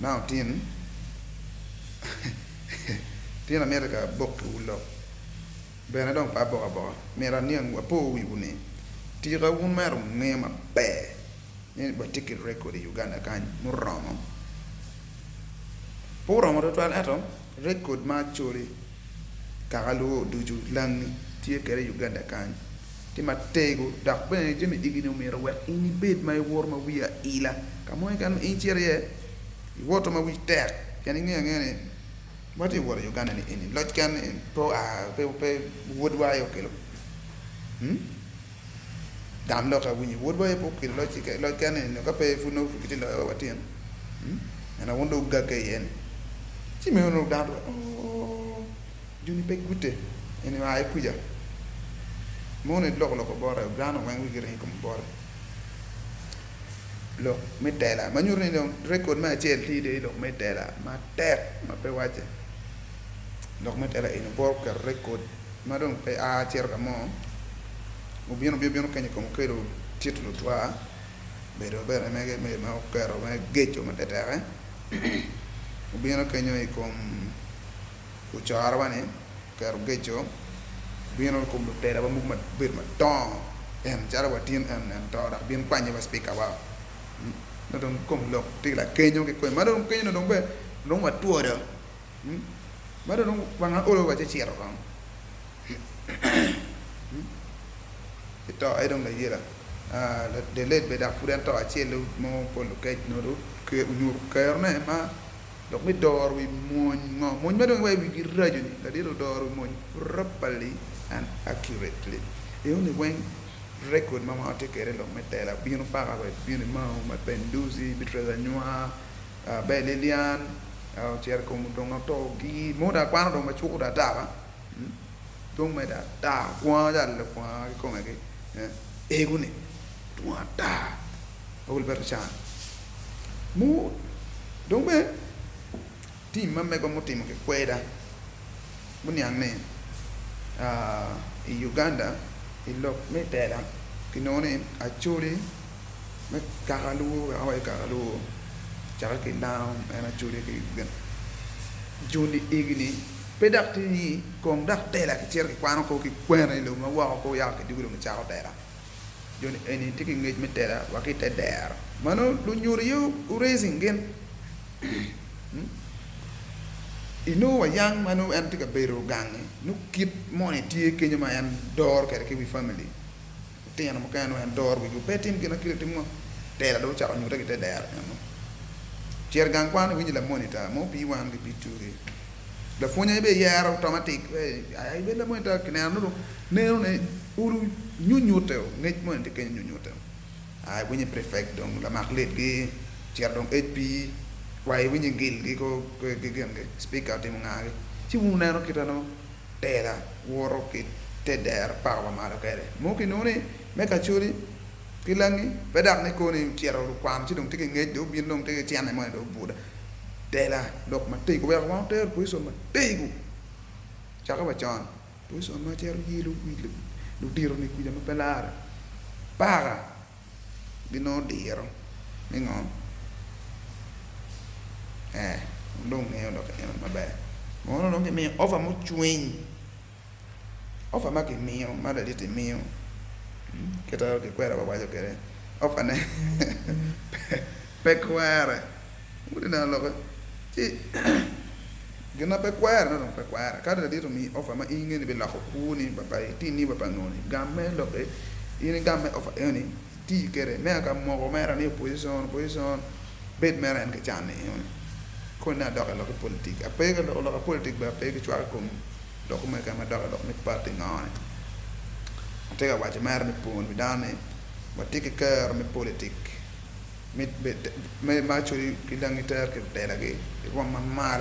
now tin tin America book ulo bena dong pa bo mera niang wa po wi buni tira un mer ngema be ni ba ticket record Uganda kan muromo poro mo to atom record ma chori kagalu duju lang tie kere Uganda kan ti matego dak ben jemi Egini mera wa ini bed mai wor ma wiya ila kamoy kan in tiere woto ma wi tek kan ngene mati wor Uganda ni ini loj kan po a pe wood wa yo kelo dam lo ka wini wood wa po kelo loj kan no ka pe fu no kiti lo watien ana wondo gagge yen ci me no da juni pe gute ene wa ay kuja mo ne loko bora grano wang wi gere ko bora lo metela ma nyurni no record ma cel ti de lo metela ma tek ma pe waje lo metela ino bor ka record ma don pe a cer ka mo bien kany ko kero titolo toi pero bere me ma kero ma gecho ma tetere bien kany ko charwane kero gecho bien ko lu tere ba mu ma bir ma ton en jara watin en to da bien kwanye ba speaker ba no don kom lo ti la kenyo ke ko ma don kenyo no be no wa tuora ma don wanga olo wa che chiero kan ito ai don la yera de let be da furan to a chelo mo ko lo ke no do ke unur kerne ma do mi dor wi mon ma don wa wi rajo ni da do dor mon properly and accurately e only when record mama ate kere lo metela bino para ba bino ma penduzi bitreza nyua belelian au cer ko don to gi moda kwano do ma chuku da ba don me da kwa ja le kwa ko me Egini tua ta ol berchan mu don be tim ma me ko motim ke kweda bunyang ne in Uganda ilo metela kinone achuri me kagalu awai kagalu chaka ke down ana churi ke gan juni Egini pedak ti kong dak tela ke cer ke kwano ko ke kwena lo ma wa ko ya ke diguro me chaka tela joni eni tiki ngej metela wa ke te der mano lu nyuri yo raising gen ino wa yang manu en tika bero gangi nu kit moni tie kenya ma en dor ke wi family tiana mo kanu en dor wi betim gina kirti mo tela do cha ñu rek te der no tier gang kwan wi la monita mo pi wan bi pituri la fonya be yar automatic ay be la monita kena no ne uru ñu te ngej mo en kenya ñu te ay wi ni prefect donc la marlet gi tier donc hp wai winyi gil gi ko ge speak out im ngari ci mu nero kitano tela woro ki teder parwa mala kere mo ki noni me ka churi kilangi pedak ne ko ni tiero kwam ci dong tike ngej do bin dong tike tiane mo do buda tela dok ma te ko wer wa ter ko so ma te ko chaka ba chan ko so ma ter yilu wilu lu diro ni ku jama pelara para bino diro mi ngon long ne lo ke maber mo no ke mi ofa mo chuin ofa ma ke mio ma da dite mio ke ta ke kwera ba jo kere ofa ne pe kwera uri na lo ti gena pe kwera no pe kwera ka da dite mi ofa ma inge ni be la ko kuni ba ba ti ni ba ngoni gamme lo ke ini gamme ofa ni ti kere me ka mo ko mera ni position bed mera en ke chane kona doka lo politik apa ke lo politik ba pe ke chwa ko do ko me ka ma doka do me parti ngane ate ka waje mer me pon bidane wati ke ker me politik me ma chori ki dangiter ke tela ge ko ma mar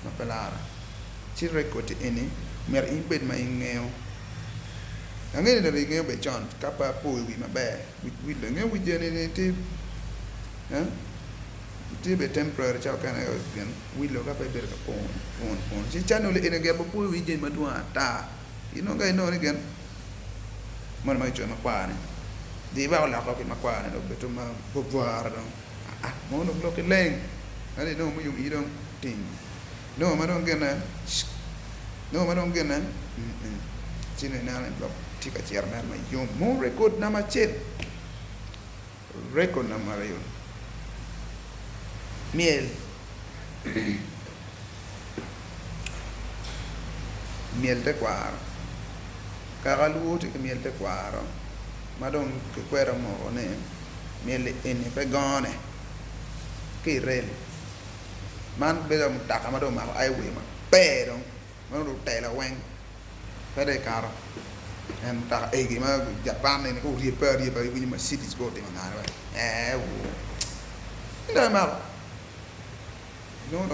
ma pelara ci rekoti eni mer ibed ma ingeo angene do ngeo be chon kapa po wi ma be wi le ngeo wi jene ne ti ti be temporary cha kana gen wilo ka pe ber ka pon si chano le ene ge bo pu wi je ma dua ta ino ga ino ni gen mon mai cho ma kwa ne di ba la ko ke ma kwa ne do beto ma bo voir do mo no lo ke leng Ade no mo yung idong ting. No ma don't get na. No ma don't get na. Chine na na block tika chairman ma yung mo record na ma chet. Record na ma yun. Miel. Miel te kwaro. Kakaluti ke miel te kwaro. Madong ke kwera mo ne. Miel ene pe gone. Ke rel. Man beda mutaka madong ma ai we ma. Pero man ru te la wen. Pede karo. En mutaka egi ma Japan ne ko ri per ni ma cities go te ma na. Wo. Nda ma. No,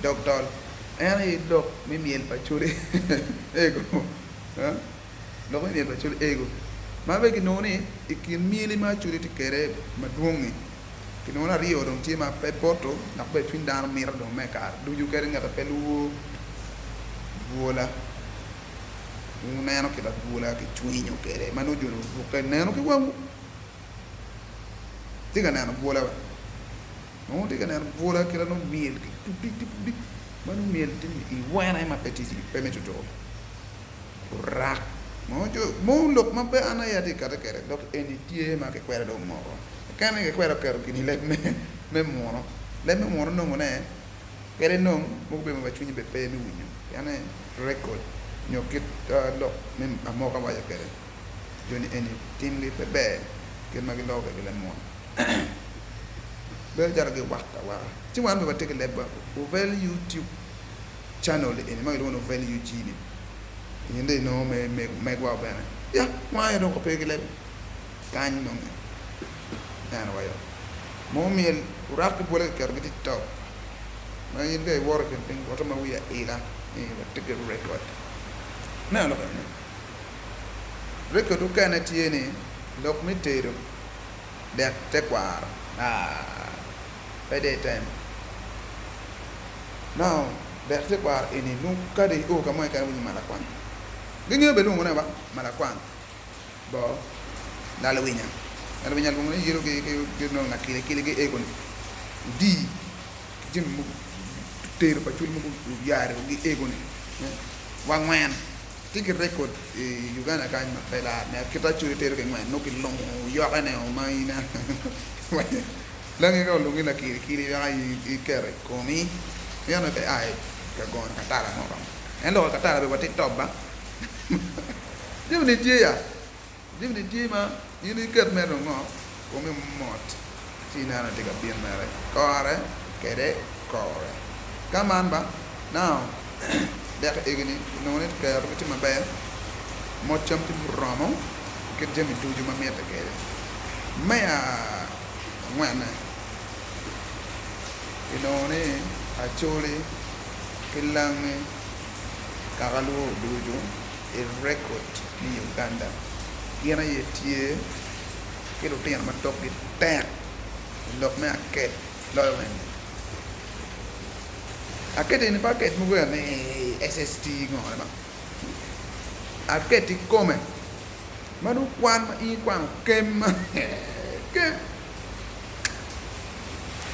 doctor. Any dog, me miel pachuli. Ego. Huh? Dog me miel pachuli ego. Mabe kinoni, ikin mieli machuli tikere madungi. Kinona rio dong tima pe poto, nak pe twin dan mir dong mekar. Do you kere ngata pelu bola. Neno ke la bola ke twinyo kere. Manu jono bukan neno ke wangu. Tiga neno bola. No, they can vola kila no meal. Manu meal tin I wana ma petiti permet to rak. Mo jo mo lok ma be ana ya di kata kere dok eni tie ma ke kwera do mo. Kana ke kwera kero kini le me mo. Le me mo no ngone. Kere no mo be ma chuni be pe mi winyo. Yana record. Nyo kit lok me amo ka wa ya kere. Joni eni tin le pe be. Ken ma ke lo ke le mo. Bel jarage wakta wa ti wan be take leba o vel YouTube channel in ma do no vel YouTube ni ndey no me gwa bana ya ma ya do ko pe leba kany no na wa yo mo miel rak bole ker giti taw ma yin ngay wor ke ping wato ma wiya ila ni ba take record na lo kan record kana tiene lok metero de te kwar by that time. Now, that's the part in it. No, Kadi, oh, come on, can we Malakwan? Didn't you belong whenever Malakwan? Bo, Lalawina. Lalawina, you get no Nakili, Egon. D. Jim Tail Patul Yard, Egon. Wangene. Take a record, Uganda kind of fella, Nakita Tail, no long, Yorane or mine. Lang ikaw lungi na kiri ay ikere komi yan ay ay kagon katara mo ram en lo katara be wati top ba dimni tie ma yini ket mero ngo komi mot sina na tiga bien mere kore kere kore kaman ba now dek egini no net kere ko tima be mo champi ramo ke jemi tuju ma meta kere maya ngwana inone achole kilange kagalu dojo e record ni Uganda yana yetie kilo tian matok di tek lok me aket lo wen aket ni paket mu gwa ni SST ngol ba aket ti come manu kwan ma I kwan kem kem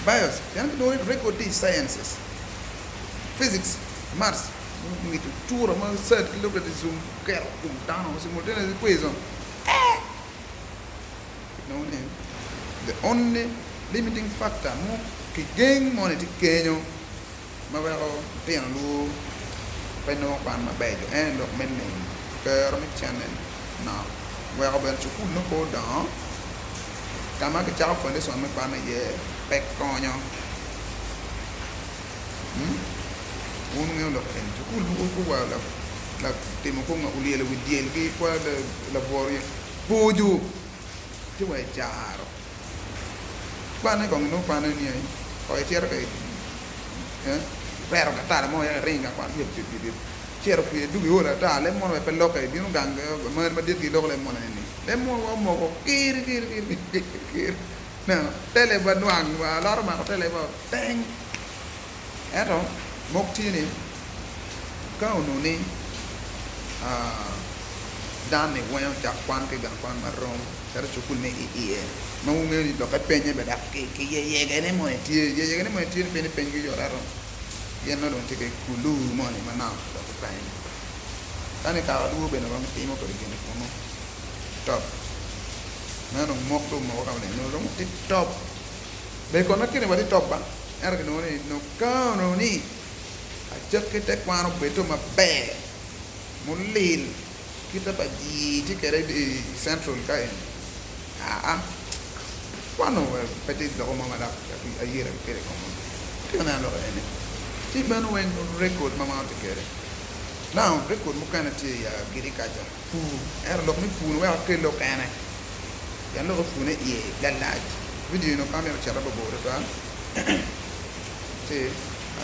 bios, you know record these sciences, physics, maths. We need to tour among certain look at the zoom, get down, simultaneous equation. No, the only limiting factor, mo gain money to Kenya, Mabel, Piano, Peno, Pan, Maber, and of men name, Kermit Channel. Now, where I went to cool no go down. Come out a child for this one, my partner, yeah. Pek konyo un ngeo lo ken kul bu ko wala la temo ko nga uliele wi diel gi kwa la bori boju ti wa jaro kwa ne ko no kwa ne ni ko e tier ke pero ka tara mo ya ringa kwa yep tier ku du gi ora ta le mo pe lo ke bi no gang ma dit gi lo le mo ne ni le mo ko kir Now, tell about one, a lot of my tell about dang. Eto, Moktini, go no ni, Danny, when Jack Quanti and Quan Marom, cara chukul me iyer ma ngeli do ka penye be dak ke ye gene mo tie ye gene mo tie pe ni pengi yo raro ye no don tike kulu mo ni mana do ka penye tani ka du be no bang ti mo ko gene ko no top na no mo ko mo ka ne no mo ti top be ko na kini ba ti top ba era que no ni no ka no ni a jek ke te kwano beto maber mulil kita bagi ti kere di central ka en kwano petit do mo mala iyer kere ko mo ti na lo ene ti banu wen record mama te kere now record mo kana ti ya giri kaja fu era lo mi fu no wa ke lo kana ya lo fu ne ye galaj video no kamera chara bo bo to ti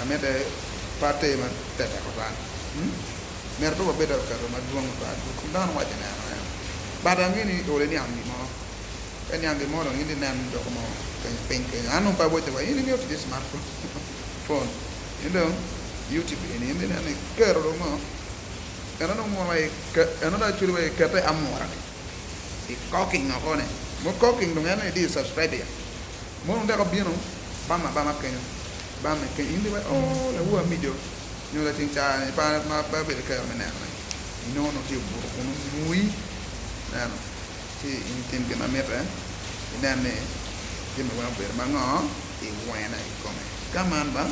amede parte ma teta ko tan mer to be do ka ma duong ko ko dan wa jana bada ngini ole ni ambi mo kan ambi mo no ngini nan do ko mo pen anu pa bote wa ini mi of this smartphone phone YouTube ini nan kero do mo kana no mo mai kana da churu mai kate amora di cooking ko ne mo cooking do ngana di subscribe ya mo ndo ko bino bama ken bama ken indi wa la wa video no la tinta pa ma ba be ka me na no ti buru ko muy na ti intin ke na meta na ne ti me wa be ma ngo ti wena ko me kaman ba